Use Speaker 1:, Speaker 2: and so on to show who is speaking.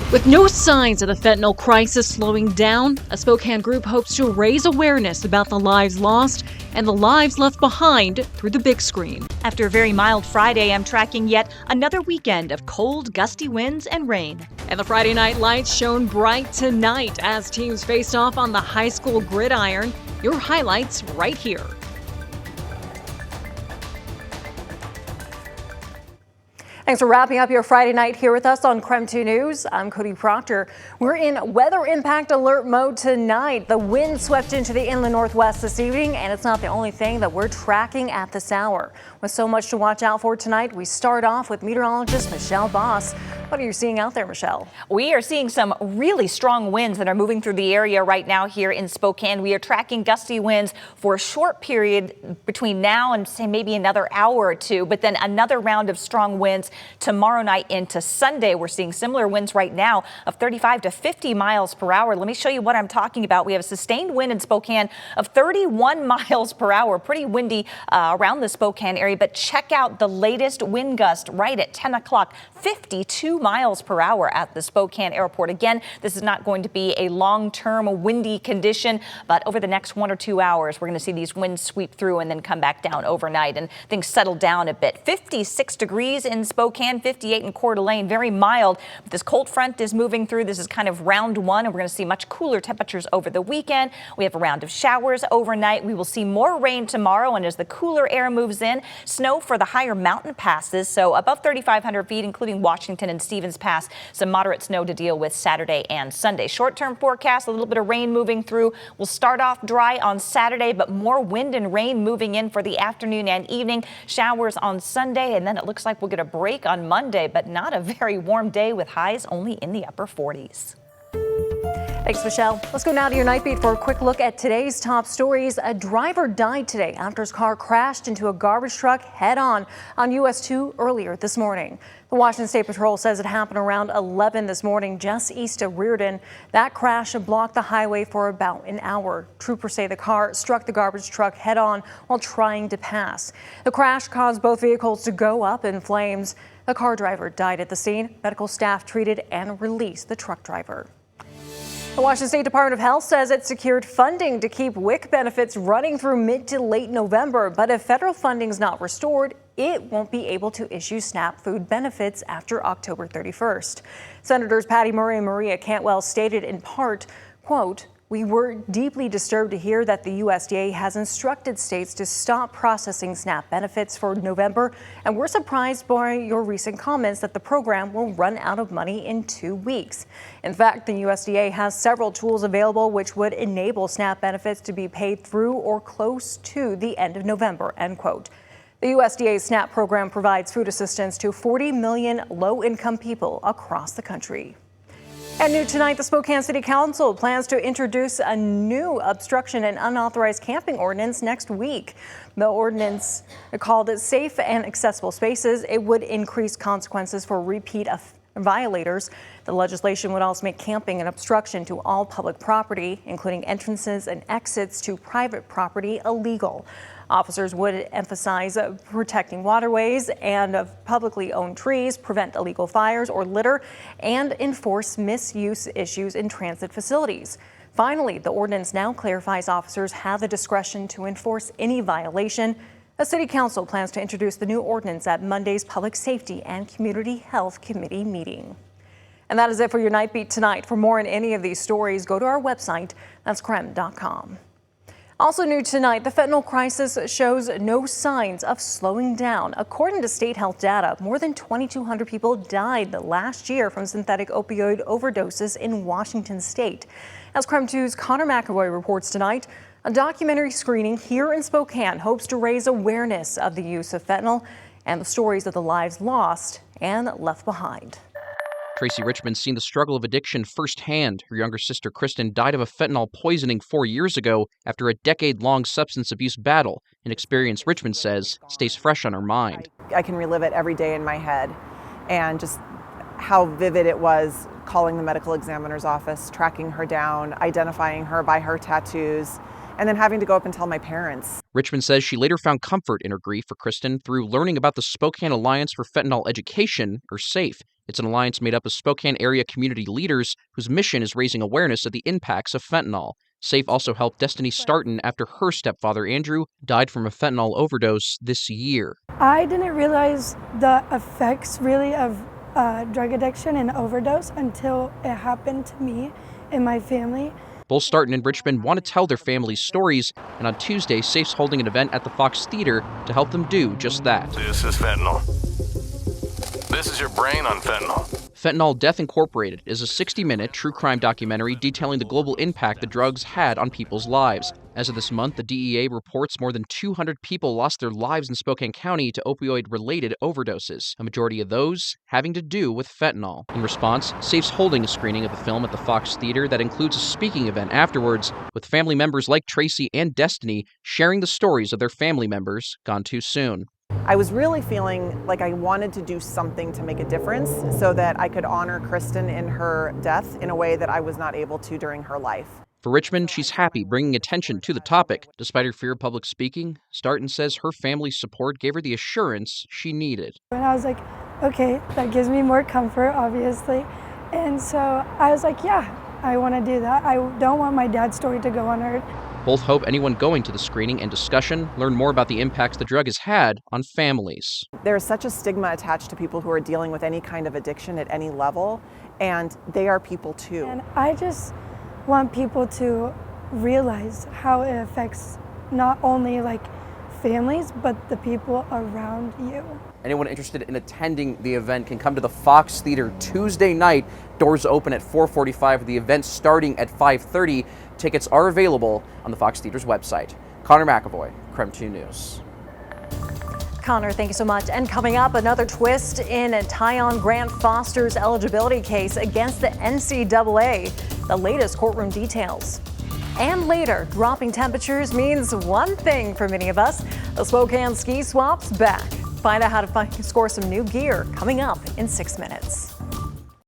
Speaker 1: With no signs of the fentanyl crisis slowing down, a Spokane group hopes to raise awareness about the lives lost and the lives left behind through the big screen.
Speaker 2: After a very mild Friday, I'm tracking yet another weekend of cold, gusty winds and rain.
Speaker 1: And the Friday night lights shone bright tonight as teams faced off on the high school gridiron. Your highlights right here.
Speaker 3: Thanks for wrapping up your Friday night here with us on KREM 2 News. I'm Cody Proctor. We're in weather impact alert mode tonight. The wind swept into the inland northwest this evening, and it's not the only thing that we're tracking at this hour. With so much to watch out for tonight, we start off with meteorologist Michelle Boss. What are you seeing out there, Michelle?
Speaker 2: We are seeing some really strong winds that are moving through the area right now here in Spokane. We are tracking gusty winds for a short period between now and say maybe another hour or two, but then another round of strong winds tomorrow night into Sunday. We're seeing similar winds right now of 35 to 50 miles per hour. Let me show you what I'm talking about. We have a sustained wind in Spokane of 31 miles per hour. Pretty windy around the Spokane area, but check out the latest wind gust right at 10 o'clock, 52 miles per hour at the Spokane airport. Again, this is not going to be a long-term windy condition, but over the next 1 or 2 hours, we're going to see these winds sweep through and then come back down overnight and things settle down a bit. 56 degrees in Spokane, 58 in Coeur d'Alene, very mild. But this cold front is moving through. This is kind of round one, and we're going to see much cooler temperatures over the weekend. We have a round of showers overnight. We will see more rain tomorrow, and as the cooler air moves in, snow for the higher mountain passes, so above 3,500 feet, including Washington and Stevens Pass. Some moderate snow to deal with Saturday and Sunday. Short-term forecast, a little bit of rain moving through. We'll start off dry on Saturday, but more wind and rain moving in for the afternoon and evening. Showers on Sunday, and then it looks like we'll get a break on Monday, but not a very warm day with highs only in the upper 40s.
Speaker 3: Thanks, Michelle. Let's go now to your night beat for a quick look at today's top stories. A driver died today after his car crashed into a garbage truck head-on US 2 earlier this morning. The Washington State Patrol says it happened around 11 this morning just east of Reardan. That crash blocked the highway for about an hour. Troopers say the car struck the garbage truck head-on while trying to pass. The crash caused both vehicles to go up in flames. The car driver died at the scene. Medical staff treated and released the truck driver. The Washington State Department of Health says it secured funding to keep WIC benefits running through mid to late November. But if federal funding is not restored, it won't be able to issue SNAP food benefits after October 31st. Senators Patty Murray and Maria Cantwell stated in part, quote, "We were deeply disturbed to hear that the USDA has instructed states to stop processing SNAP benefits for November, and we're surprised by your recent comments that the program will run out of money in 2 weeks. In fact, the USDA has several tools available which would enable SNAP benefits to be paid through or close to the end of November," end quote. The USDA's SNAP program provides food assistance to 40 million low-income people across the country. And new tonight, the Spokane City Council plans to introduce a new obstruction and unauthorized camping ordinance next week. The ordinance, called Safe and Accessible Spaces, it would increase consequences for repeat violators. The legislation would also make camping an obstruction to all public property, including entrances and exits to private property, illegal. Officers would emphasize protecting waterways and of publicly owned trees, prevent illegal fires or litter, and enforce misuse issues in transit facilities. Finally, the ordinance now clarifies officers have the discretion to enforce any violation. The City Council plans to introduce the new ordinance at Monday's Public Safety and Community Health Committee meeting. And that is it for your Night Beat tonight. For more on any of these stories, go to our website. That's KREM.com. Also new tonight, the fentanyl crisis shows no signs of slowing down. According to state health data, more than 2,200 people died last year from synthetic opioid overdoses in Washington state. As KREM 2's Connor McAvoy reports tonight, a documentary screening here in Spokane hopes to raise awareness of the use of fentanyl and the stories of the lives lost and left behind.
Speaker 4: Tracy Richmond's seen the struggle of addiction firsthand. Her younger sister, Kristen, died of a fentanyl poisoning 4 years ago after a decade-long substance abuse battle, an experience Richmond says stays fresh on her mind.
Speaker 5: I can relive it every day in my head, and just how vivid it was calling the medical examiner's office, tracking her down, identifying her by her tattoos, and then having to go up and tell my parents.
Speaker 4: Richmond says she later found comfort in her grief for Kristen through learning about the Spokane Alliance for Fentanyl Education, or SAFE, It's an alliance made up of Spokane area community leaders whose mission is raising awareness of the impacts of fentanyl. SAFE also helped Destiny Starton after her stepfather, Andrew, died from a fentanyl overdose this year.
Speaker 6: I didn't realize the effects really of drug addiction and overdose until it happened to me and my family.
Speaker 4: Both Starton and Richmond want to tell their families' stories, and on Tuesday, SAFE's holding an event at the Fox Theater to help them do just that.
Speaker 7: This is fentanyl. This is your brain on fentanyl.
Speaker 4: Fentanyl Death Incorporated is a 60-minute true crime documentary detailing the global impact the drugs had on people's lives. As of this month, the DEA reports more than 200 people lost their lives in Spokane County to opioid-related overdoses, a majority of those having to do with fentanyl. In response, SAFE's holding a screening of the film at the Fox Theater that includes a speaking event afterwards, with family members like Tracy and Destiny sharing the stories of their family members gone too soon.
Speaker 5: I was really feeling like I wanted to do something to make a difference so that I could honor Kristen in her death in a way that I was not able to during her life.
Speaker 4: For Richmond, she's happy bringing attention to the topic. Despite her fear of public speaking, Starton says her family's support gave her the assurance she needed.
Speaker 6: And I was like, okay, that gives me more comfort, obviously. And so I was like, yeah, I want to do that. I don't want my dad's story to go unheard.
Speaker 4: Both hope anyone going to the screening and discussion learn more about the impacts the drug has had on families.
Speaker 5: There's such a stigma attached to people who are dealing with any kind of addiction at any level, and they are people too.
Speaker 6: And I just want people to realize how it affects not only like families, but the people around you.
Speaker 8: Anyone interested in attending the event can come to the Fox Theater Tuesday night. Doors open at 4:45, the event starting at 5:30. Tickets are available on the Fox Theater's website. Connor McAvoy, KREM 2 News.
Speaker 3: Connor, thank you so much. And coming up, another twist in Tyon Grant Foster's eligibility case against the NCAA. The latest courtroom details. And later, dropping temperatures means one thing for many of us. The Spokane ski swap's back. Find out how to score some new gear coming up in 6 minutes.